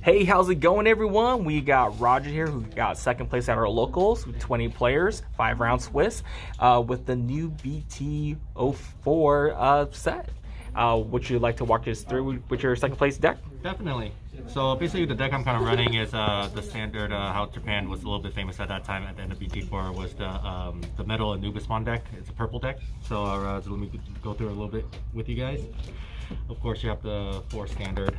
Hey, how's it going, everyone? We got Roger here, who got second place at our locals with 20 players, 5-round Swiss, with the new BT4 set. Would you like to walk us through with your second place deck? Definitely. So basically the deck I'm kind of running is the standard, how Japan was a little bit famous at that time at the end of BT4 was the Metal Anubismon deck. It's a purple deck. So let me go through it a little bit with you guys. Of course you have the 4 standard.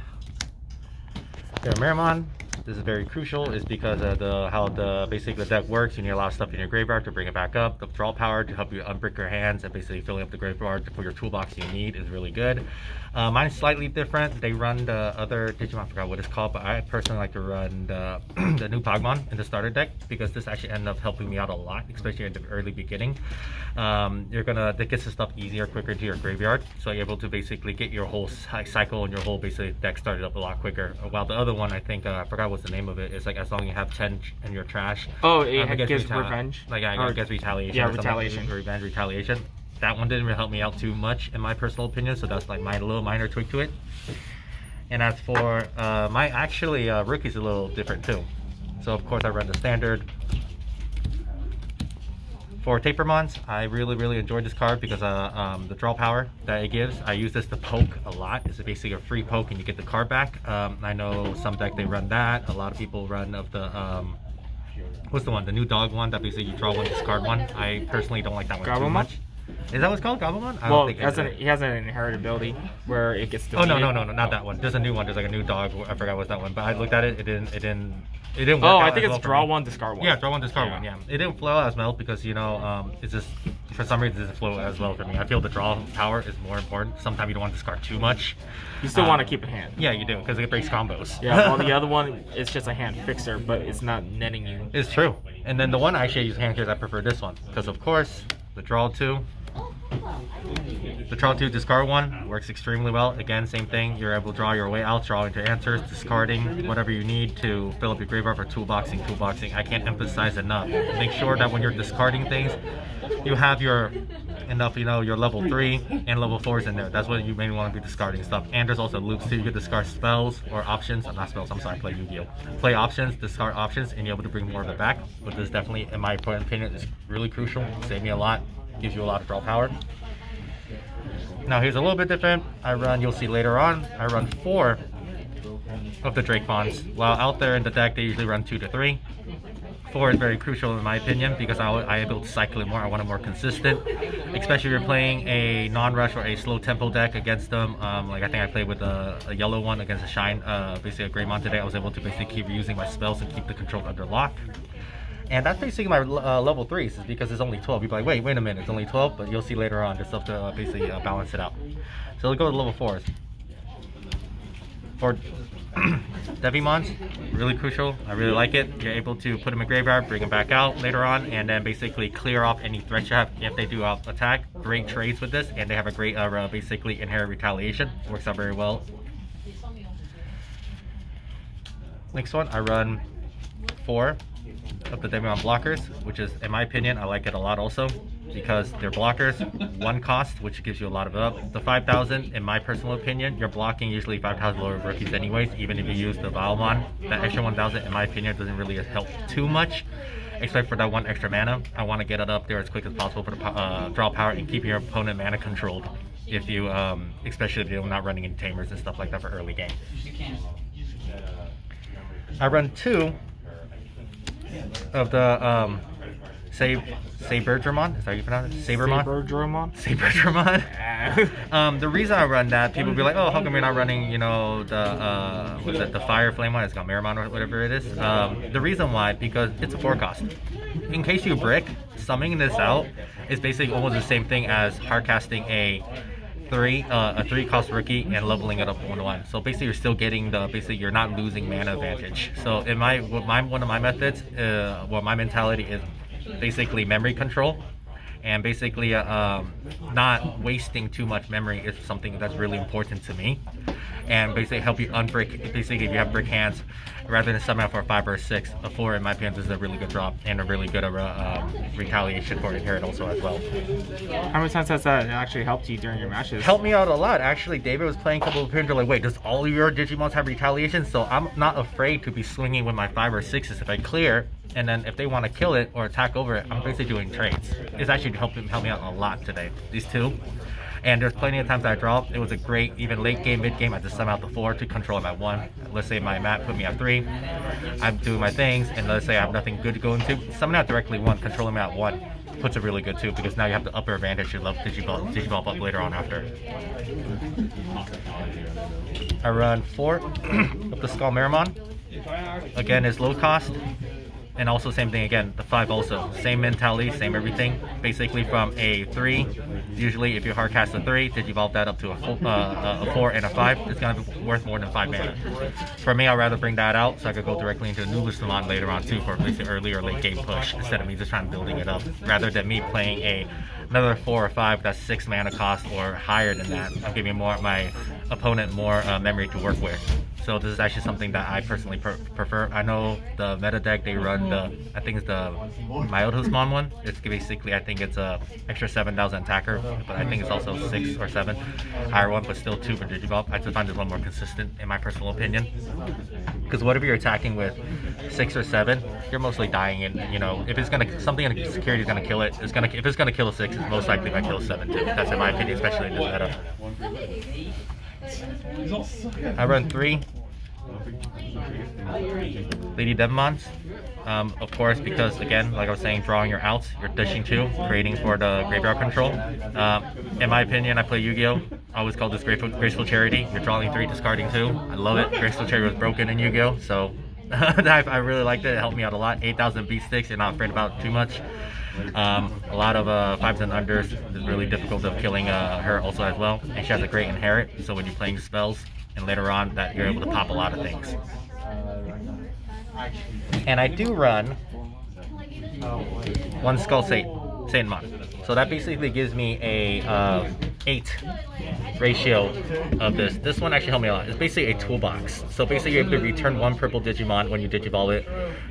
Miramon, this is very crucial, is because of how basically the deck works. You need a lot of stuff in your graveyard to bring it back up. The draw power to help you unbrick your hands and basically filling up the graveyard for your toolbox you need is really good. Mine's slightly different. They run the other Digimon, I forgot what it's called, but I personally like to run the new Pagmon in the starter deck because this actually ended up helping me out a lot, especially in the early beginning. That gets the stuff easier, quicker to your graveyard, so you're able to basically get your whole cycle and your whole basic deck started up a lot quicker. While the other one, I think I forgot what's the name of it. It's like as long as you have 10 in your trash. Oh, it gives revenge. Like I guess retaliation. Yeah, retaliation. Revenge, retaliation. That one didn't really help me out too much in my personal opinion, so that's like my little minor tweak to it. And as for my rookie's a little different too. So of course I run the standard. For Tapermons, I really enjoyed this card because the draw power that it gives. I use this to poke a lot. It's basically a free poke and you get the card back. I know some deck they run that. A lot of people run of the what's the one? The new dog one that basically you draw one, discard one. I personally don't like that one too much. Is that what it's called? Gabumon? I don't think he has an inherited ability where it gets deleted. Oh no, not that one. There's a new one. There's like a new dog. I forgot what's that one. But I looked at it. It didn't work. Oh, I think it's draw one, discard one. Yeah, draw one, discard one. Yeah, it didn't flow as well because it's just for some reason it doesn't flow as well for me. I feel the draw power is more important. Sometimes you don't want to discard too much. You still want to keep a hand. Yeah, you do because it breaks combos. Yeah, while the other one is just a hand fixer, but it's not netting you. It's true. And then the one I actually use hand cards, I prefer this one because of course the draw 2. The draw 2 discard 1 works extremely well. Again, same thing. You're able to draw your way out, draw into answers, discarding whatever you need to fill up your graveyard for toolboxing. I can't emphasize enough. Make sure that when you're discarding things, you have your level 3 and level 4s in there. That's what you mainly want to be discarding stuff. And there's also loops too. You can discard spells or options. Not spells, I'm sorry, play Yu-Gi-Oh! Play options, discard options, and you're able to bring more of it back. But this definitely, in my opinion, is really crucial. Save me a lot. Gives you a lot of draw power. Now here's a little bit different. You'll see later on, I run 4 of the Drakemons. While out there in the deck, they usually run 2 to 3. 4 is very crucial in my opinion because I'm able to cycle it more. I want it more consistent, especially if you're playing a non-rush or a slow tempo deck against them. Like I think I played with a yellow one against a Shine, basically a Greymon today. I was able to basically keep using my spells and keep the control under lock. And that's basically my level 3s, is because it's only 12. You'll be like, wait a minute, it's only 12, but you'll see later on there's stuff to basically balance it out. So let's go to level 4s. For Digimons, really crucial. I really like it. You're able to put them in graveyard, bring them back out later on, and then basically clear off any threats you have if they do attack. Great trades with this, and they have a great basically inherent retaliation. Works out very well. Next one, I run 4 of the Digimon blockers, which is, in my opinion, I like it a lot also because they're blockers, 1 cost, which gives you a lot of up. The 5,000, in my personal opinion, you're blocking usually 5,000 lower rookies anyways, even if you use the Valmon. That extra 1,000, in my opinion, doesn't really help too much, except for that 1 extra mana. I want to get it up there as quick as possible for the draw power and keep your opponent mana controlled, if you, especially if you're not running in tamers and stuff like that for early game. I run 2 of the Saberdramon, is that how you pronounce it? Saberdramon? The reason I run that, people be like, oh, how come you're not running, the Fire Flame one? It's got Miramon or whatever it is. The reason why, because it's a 4 cost. In case you brick, summoning this out is basically almost the same thing as hardcasting a 3 cost rookie and leveling it up 1-1. So basically you're still getting you're not losing mana advantage. So in one of my methods, my mentality is basically memory control, and basically not wasting too much memory is something that's really important to me. and basically help you unbrick. Basically, if you have brick hands, rather than summon out for a 5 or a 6, a 4 in my opinion is a really good drop and a really good retaliation for inherit also as well. How many times has that actually helped you during your matches? Helped me out a lot. Actually, David was playing a couple of appearances like, wait, does all of your Digimons have retaliation? So I'm not afraid to be swinging with my 5 or 6s if I clear, and then if they want to kill it or attack over it, I'm basically doing trades. It's actually helped me out a lot today, these two. And there's plenty of times I draw. It was a great, even late game, mid game, I just summon out the 4 to control him at 1. Let's say my mat put me at 3. I'm doing my things, and let's say I have nothing good to go into. Summon out directly 1, control him at 1. Puts it really good too, because now you have the upper advantage to love Digivolve up later on after. I run 4 of the Skull Meramon. Again, is low cost. And also same thing again, the 5 also. Same mentality, same everything. Basically from a 3, usually if you hard cast a 3, Digivolve that up to a 4 and a 5, it's going to be worth more than 5 mana. For me, I'd rather bring that out so I could go directly into a new Digimon later on too for at least an early or late game push, instead of me just trying to building it up. Rather than me playing another 4 or 5 that's 6 mana cost or higher than that. I'm giving my opponent more memory to work with. So this is actually something that I personally prefer. I know the meta deck, they run I think it's the Mild-Husmon one. It's basically, I think it's a extra 7,000 attacker, but I think it's also 6 or 7 higher one, but still 2 for Digivolve. I just find this one more consistent in my personal opinion. Because whatever you're attacking with 6 or 7, you're mostly dying in, you know, if it's gonna, something in security is gonna kill it, if it's gonna kill a 6, it's most likely gonna kill a 7 too. That's in my opinion, especially in this meta. I run 3 Lady Devimons. Of course, because again, like I was saying, drawing your outs, you're dishing 2, creating for the graveyard control. In my opinion, I play Yu-Gi-Oh! I always call this Graceful Charity. You're drawing 3, discarding 2. I love it. Graceful Charity was broken in Yu-Gi-Oh! So I really liked it. It helped me out a lot. 8,000 beat sticks, you're not afraid about too much. A lot of 5s and unders is really difficult of killing her also as well. And she has a great inherit, so when you're playing spells, and later on that you're able to pop a lot of things. And I do run 1 Skull Satanmon. So that basically gives me a 8 ratio of this. This one actually helped me a lot. It's basically a toolbox. So basically you're able to return 1 purple Digimon when you Digivolve it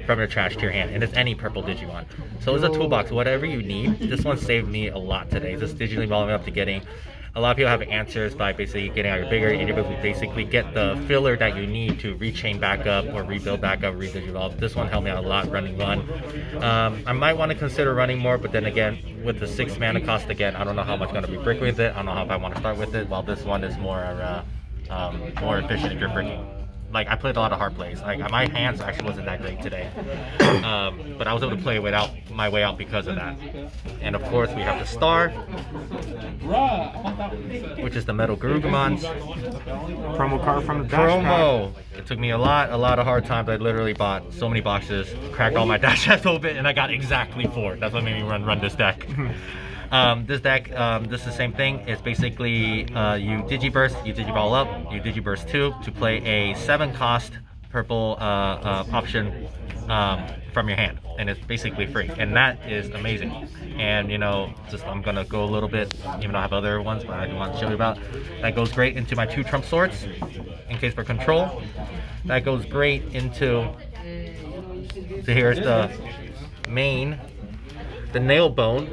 from your trash to your hand. And it's any purple Digimon. So it's a toolbox. Whatever you need. This one saved me a lot today. Just digitally evolving up to getting. A lot of people have answers by basically getting out your bigger, and you're able to basically get the filler that you need to rechain back up or rebuild back up, re-Digivolve. This one helped me out a lot running 1. I might want to consider running more, but then again, with the 6 mana cost again, I don't know how much I'm going to be brick with it. I don't know if I want to start with it, while this one is more efficient if you're bricking. Like, I played a lot of hard plays. Like, my hands actually wasn't that great today. But I was able to play my way out because of that. And of course, we have the Star, which is the Metal Garurumons. Promo card from the dash Promo! It took me a lot of hard times. I literally bought so many boxes, cracked all my dash packs open, and I got exactly 4. That's what made me run this deck. This deck, this is the same thing. It's basically you Digiburst, you Digivolve up, you Digiburst 2 to play a 7 cost purple option from your hand, and it's basically free, and that is amazing. And you know, I'm gonna go a little bit, even though I have other ones, but I do want to show you about. That goes great into my 2 Trump Swords, in case for control. That goes great into. So here's the main, the Nail Bone.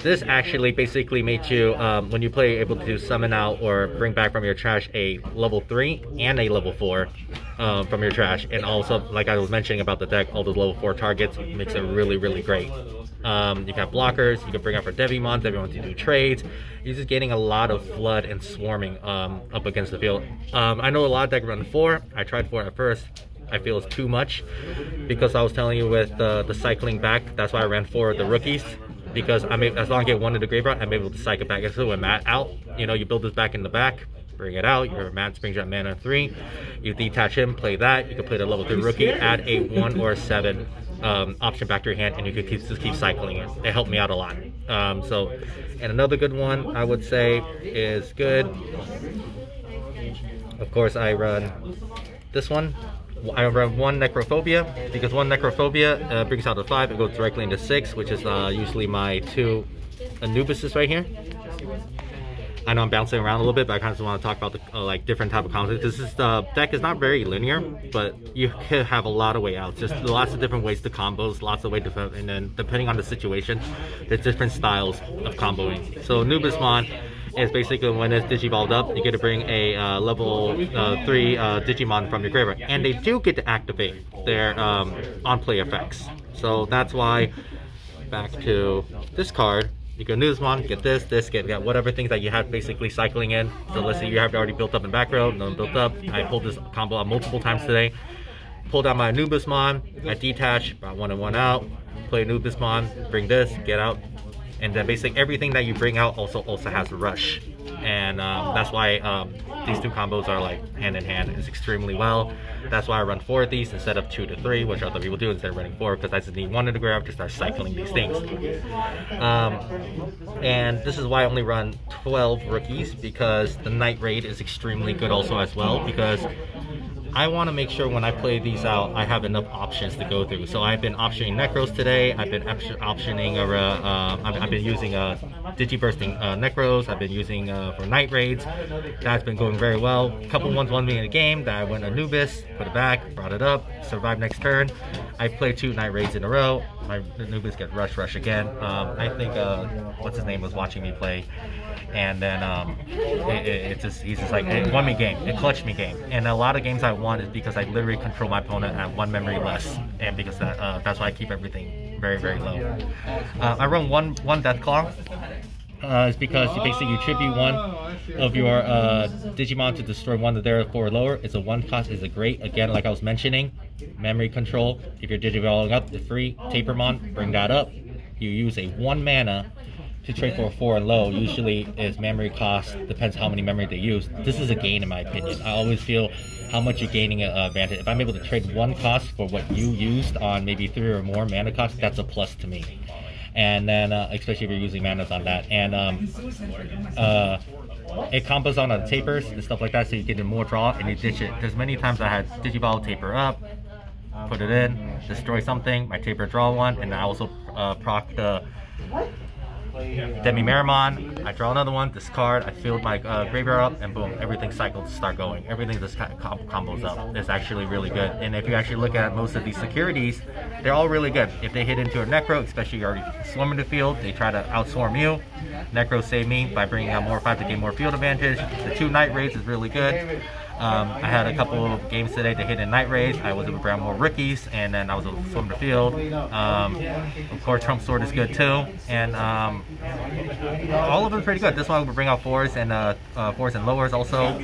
This actually basically made you, when you play, able to summon out or bring back from your trash a level 3 and a level 4 from your trash. And also, like I was mentioning about the deck, all those level 4 targets makes it really, really great. You can have blockers, you can bring out for Devimon to do trades. You're just getting a lot of flood and swarming up against the field. I know a lot of decks run 4. I tried 4 at first. I feel it's too much because I was telling you with the cycling back, that's why I ran 4 of the rookies. Because as long as I get 1 in the graveyard, I'm able to cycle back. So when Matt out, you know, you build this back in the back, bring it out, your Matt brings out mana 3, you detach him, play that, you can play the level 3 rookie, add a 1 or a 7 option back to your hand, and you could just keep cycling it. It helped me out a lot. And another good one I would say is good. Of course, I run this one. I run 1 Necrophobia, because 1 Necrophobia brings out a 5, it goes directly into 6, which is usually my 2 Anubises right here. I know I'm bouncing around a little bit, but I kind of want to talk about the like different type of combos. This deck is not very linear, but you could have a lot of way outs. Just lots of different ways to combos, lots of ways to, and then depending on the situation, there's different styles of comboing. So Nubismon is basically when it's digivolved up, you get to bring a level 3 Digimon from your graveyard, and they do get to activate their on-play effects. So that's why, back to this card, you can Nubismon, get this, get whatever things that you have basically cycling in. So let's say you have already built up in back row, no one built up. I pulled this combo out multiple times today. Pulled out my Nubismon, I detach, brought 1 and 1 out, play Nubismon, bring this, get out. And then basically everything that you bring out also has rush, and that's why these two combos are like hand in hand. It's extremely well. That's why I run 4 of these instead of 2 to 3, which other people do instead of running 4, because I just need 1 in the grab to start cycling these things. And this is why I only run 12 rookies, because the Night Raid is extremely good also as well, because I want to make sure when I play these out, I have enough options to go through. So I've been optioning Necros today. I've been optioning, I've been using Digibursting Necros. I've been using for Night Raids. That's been going very well. A couple ones won me in a game that I went Anubis, put it back, brought it up, survived next turn. I played 2 Night Raids in a row. My Anubis get rush again. I think what's his name was watching me play, and then he's just like, it won me game, it clutched me game. And a lot of games I won is because I literally control my opponent at 1 memory less, and because that's why I keep everything very low. I run one Deathclaw. It's because you tribute 1 of your Digimon to destroy 1 of their 4 or lower. It's a 1 cost, is a great, again, like I was mentioning, memory control. If you're Digivolving up, the free Tapermon, bring that up. You use a 1 mana to trade for a 4 and low. Usually is memory cost, depends how many memory they use. This is a gain in my opinion. I always feel how much you're gaining an advantage. If I'm able to trade 1 cost for what you used on maybe 3 or more mana cost, that's a plus to me. And then especially if you're using manas on that, and it combos on the tapers and stuff like that, so you get more draw and you ditch it. There's many times I had Digivolve taper up, put it in, destroy something, my taper draw 1, and I also proc the Demi-Meramon, I draw another one, discard, I filled my graveyard up, and boom, everything cycles to start going. Everything just combos up. It's actually really good. And if you actually look at most of these securities, they're all really good. If they hit into a Necro, especially you're already swarming the field, they try to outswarm you. Necro save me by bringing out more 5 to gain more field advantage. The 2 Night Raids is really good. I had a couple of games today to hit in Night Raids. I was able to grab more rookies, and then I was able to swim the field. Of course, Trump Sword is good too, and all of them are pretty good. This one will bring out 4s and 4s and lowers also.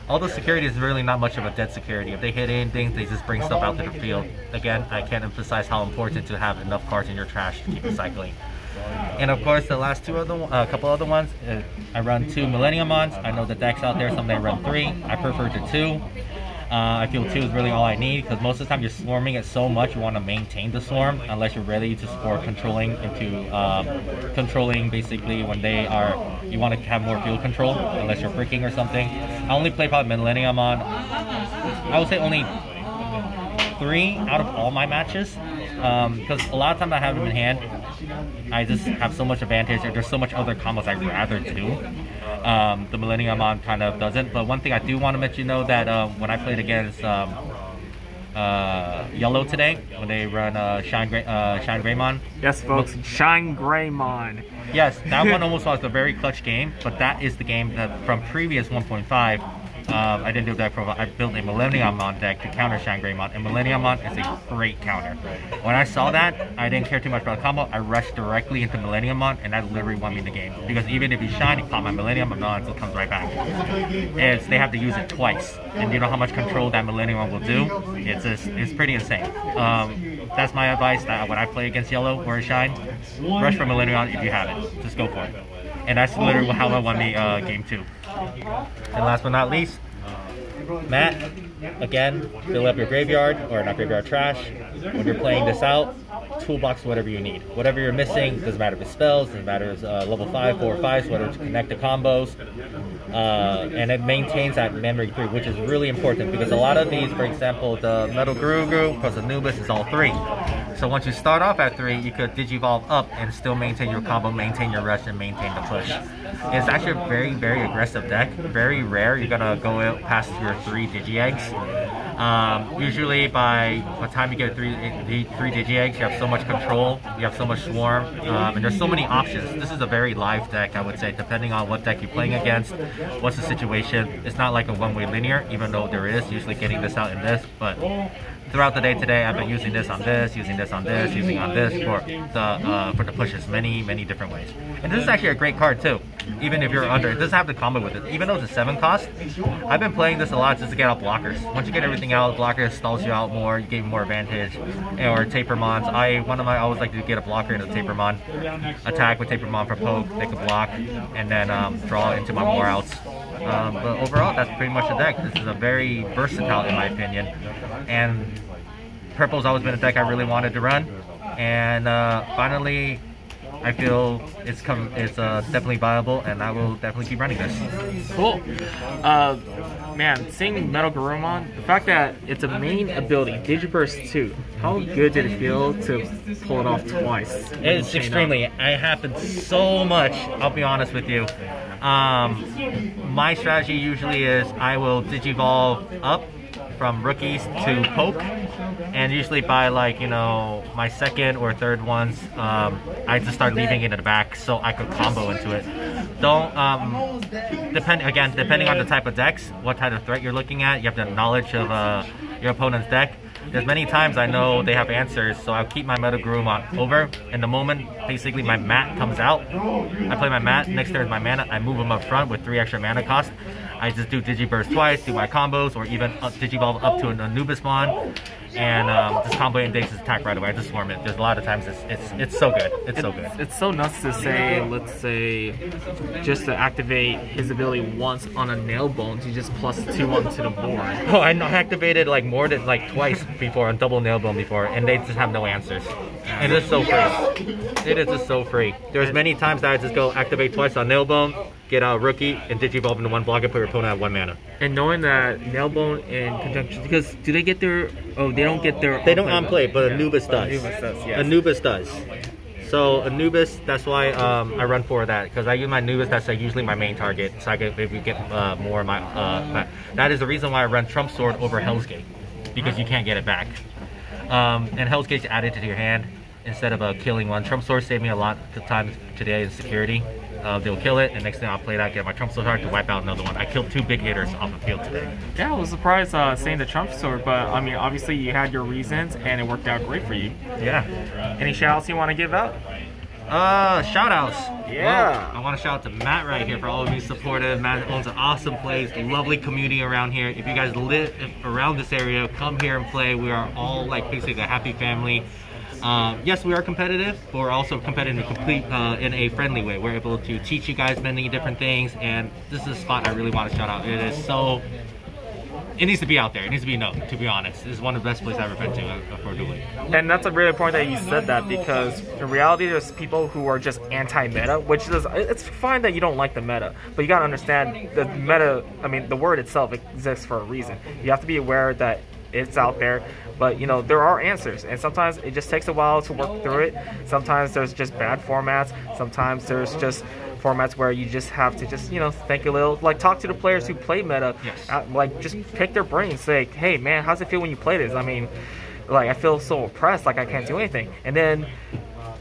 All the security is really not much of a dead security. If they hit anything, they just bring stuff out to the field. Again, I can't emphasize how important to have enough cards in your trash to keep it cycling. And of course, the last couple other ones, I run 2 Millenniumons. I know the decks out there, some may run 3. I prefer to 2. I feel 2 is really all I need, because most of the time you're swarming it so much, you want to maintain the swarm unless you're ready to for controlling into controlling basically when they are, you want to have more field control unless you're bricking or something. I only play probably Millenniumon, I would say only 3 out of all my matches, because a lot of times I have them in hand. I just have so much advantage, and there's so much other combos I'd rather do. The Millenniumon kind of doesn't, but one thing I do want to let you know that when I played against Yellow today, when they run Shine Greymon. Yes, folks, Shine Greymon. Yes, that one almost was a very clutch game, but that is the game that from previous 1.5. I didn't do deck profile. I built a Millenniumon deck to counter Shine Greymon, and Millenniumon is a great counter. When I saw that, I didn't care too much about the combo. I rushed directly into Millenniumon, and that literally won me the game. Because even if you shine, you pop my Millenniumon, it comes right back. They have to use it twice, and you know how much control that Millenniumon will do? It's pretty insane. That's my advice. That when I play against Yellow or Shine, rush for Millenniumon if you have it. Just go for it. And that's literally how I won me game 2. And last but not least, Matt, again, fill up your graveyard, or not graveyard, trash. When you're playing this out, toolbox whatever you need. Whatever you're missing, doesn't matter if it's spells, doesn't matter if it's level 5, 4, or 5, whether to connect the combos. and it maintains that memory 3, which is really important because a lot of these, for example, the Metal Guru plus Anubis is all 3. So once you start off at 3, you could Digivolve up and still maintain your combo, maintain your rush, and maintain the push. It's actually a very, very aggressive deck. Very rare you're gonna go out past your 3 Digi-Eggs. Usually by the time you get 3 Digi-Eggs, you have so much control, you have so much swarm, and there's so many options. This is a very live deck, I would say, depending on what deck you're playing against, what's the situation. It's not like a one-way linear, even though there is usually getting this out in this, but throughout the day today, I've been using this on this, using this on this, using on this for the pushes many different ways. And this is actually a great card too. Even if you're under, it doesn't have the combo with it. Even though it's a 7 cost, I've been playing this a lot just to get out blockers. Once you get everything out, blockers stalls you out more, you gain more advantage. Or Tapermons. I always like to get a blocker into Tapermon, attack with Tapermon for poke, take a block, and then draw into my more outs. But overall, that's pretty much the deck. This is a very versatile, in my opinion. And Purple's always been a deck I really wanted to run, and finally, I feel it's definitely viable, and I will definitely keep running this. Cool. Man, seeing Metal Garurumon, the fact that it's a main ability, Digiburst 2, how good did it feel to pull it off twice? It's extremely. It happened so much, I'll be honest with you. My strategy usually is I will Digivolve up from rookies to poke, and usually by like, you know, my second or third ones, I just start leaving it in the back so I could combo into it. Don't depending on the type of decks, what type of threat you're looking at, you have the knowledge of your opponent's deck. There's many times I know they have answers, so I'll keep my Metal Gurumon over. In the moment, basically my mat comes out, I play my mat, next turn is my mana, I move them up front with 3 extra mana cost. I just do Digiburst twice, do my combos, or even Digivolve up to an Anubismon, and just combo and Dace's attack right away. I just swarm it. There's a lot of times it's so good. It's so good. It's so nuts to say, let's say, just to activate his ability once on a nail bones, you just +2 onto the board. Oh, I activated like more than like twice before on double nail bone before, and they just have no answers. And it's so free. It is just so free. There's many times that I just go activate twice on nail bone, get out rookie, and Digivolve into 1 block and put your opponent at 1 mana. And knowing that Nailbone in conjunction, because do they get their? Oh, they don't get their. They don't on play, but Anubis does. Anubis does, yes. Anubis does. So Anubis, that's why I run for that, because I use my Anubis. That's like usually my main target, so I can maybe get more of my. That is the reason why I run Trump Sword over Hell's Gate, because you can't get it back. And Hell's Gate's added to your hand instead of killing one. Trump Sword saved me a lot of times today in security. They'll kill it, and next thing I'll play that, get my Trump Sword to wipe out another one. I killed 2 big hitters off the field today. Yeah, I was surprised saying the Trump Sword, but I mean, obviously you had your reasons, and it worked out great for you. Yeah. Any shout-outs you want to give out? Shout-outs. Yeah. Well, I want to shout out to Matt right here for all of you supportive. Matt owns an awesome place, lovely community around here. If you guys live around this area, come here and play. We are all like basically a happy family. Yes, we are competitive, but we're also competitive in a friendly way. We're able to teach you guys many different things, and this is a spot I really want to shout out. It is so... It needs to be out there. It needs to be known, to be honest. This is one of the best places I've ever been to for dueling. And that's a really important that you said that, because in reality there's people who are just anti-meta, which is, it's fine that you don't like the meta, but you gotta understand the meta, I mean, the word itself exists for a reason. You have to be aware that it's out there, but you know, there are answers, and sometimes it just takes a while to work through it. Sometimes there's just bad formats, sometimes there's just formats where you just have to just, you know, think a little, like talk to the players who play meta. Yes. Like just pick their brains, say, hey man, how's it feel when you play this? I mean, like I feel so oppressed, like I can't do anything. And then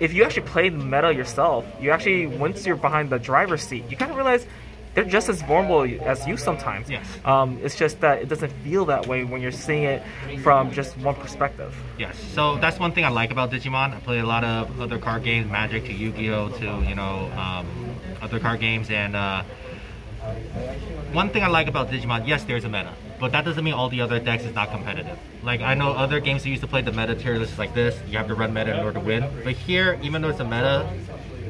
if you actually play the meta yourself, you actually, once you're behind the driver's seat, you kind of realize they're just as vulnerable as you sometimes. Yes. It's just that it doesn't feel that way when you're seeing it from just one perspective. Yes, so that's one thing I like about Digimon. I play a lot of other card games, Magic to Yu-Gi-Oh to, you know, other card games, and one thing I like about Digimon, yes, there's a meta, but that doesn't mean all the other decks is not competitive. Like, I know other games that used to play the meta tier lists like this, you have to run meta in order to win, but here, even though it's a meta,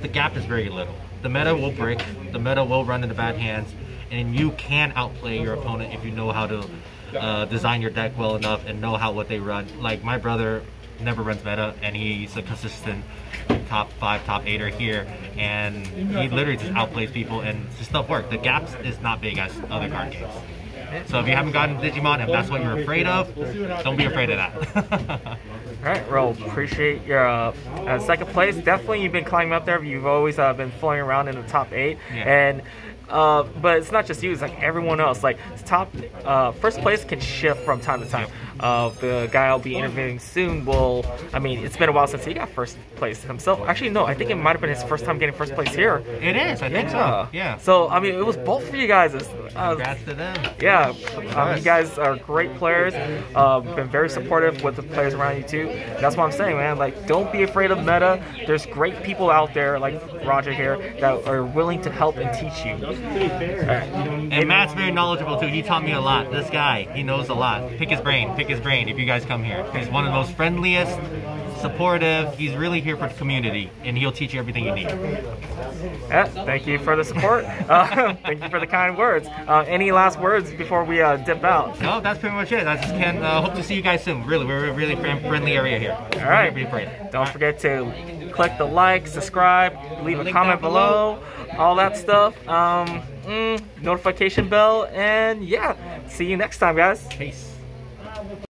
the gap is very little. The meta will break, the meta will run into bad hands, and you can outplay your opponent if you know how to design your deck well enough and know what they run. Like, my brother never runs meta, and he's a consistent top 5, top 8 are here, and he literally just outplays people, and his stuff works. The gaps is not big as other card games. So if you haven't gotten Digimon, if that's what you're afraid of, don't be afraid of that. Alright, well, appreciate your second place. Definitely you've been climbing up there. You've always been floating around in the top 8. Yeah. And but it's not just you, it's like everyone else. Like first place can shift from time to time. The guy I'll be interviewing soon will, I mean, it's been a while since he got first place himself. Actually, no, I think it might have been his first time getting first place here. It is, I think so. Yeah. So, I mean, it was both for you guys. Congrats to them. Yeah, you guys are great players. Been very supportive with the players around you too. That's what I'm saying, man. Like, don't be afraid of meta. There's great people out there, like Roger here, that are willing to help and teach you. And Matt's very knowledgeable too. He taught me a lot. This guy, he knows a lot. Pick his brain if you guys come here. He's one of the most friendliest, supportive. He's really here for the community, and he'll teach you everything you need. Yeah, thank you for the support. Thank you for the kind words. Any last words before we dip out? No, that's pretty much it. I just can hope to see you guys soon. Really, we're a really friendly area here. All right. Don't forget to click the like, subscribe, leave a comment below, all that stuff. Notification bell, and yeah, see you next time, guys. Peace.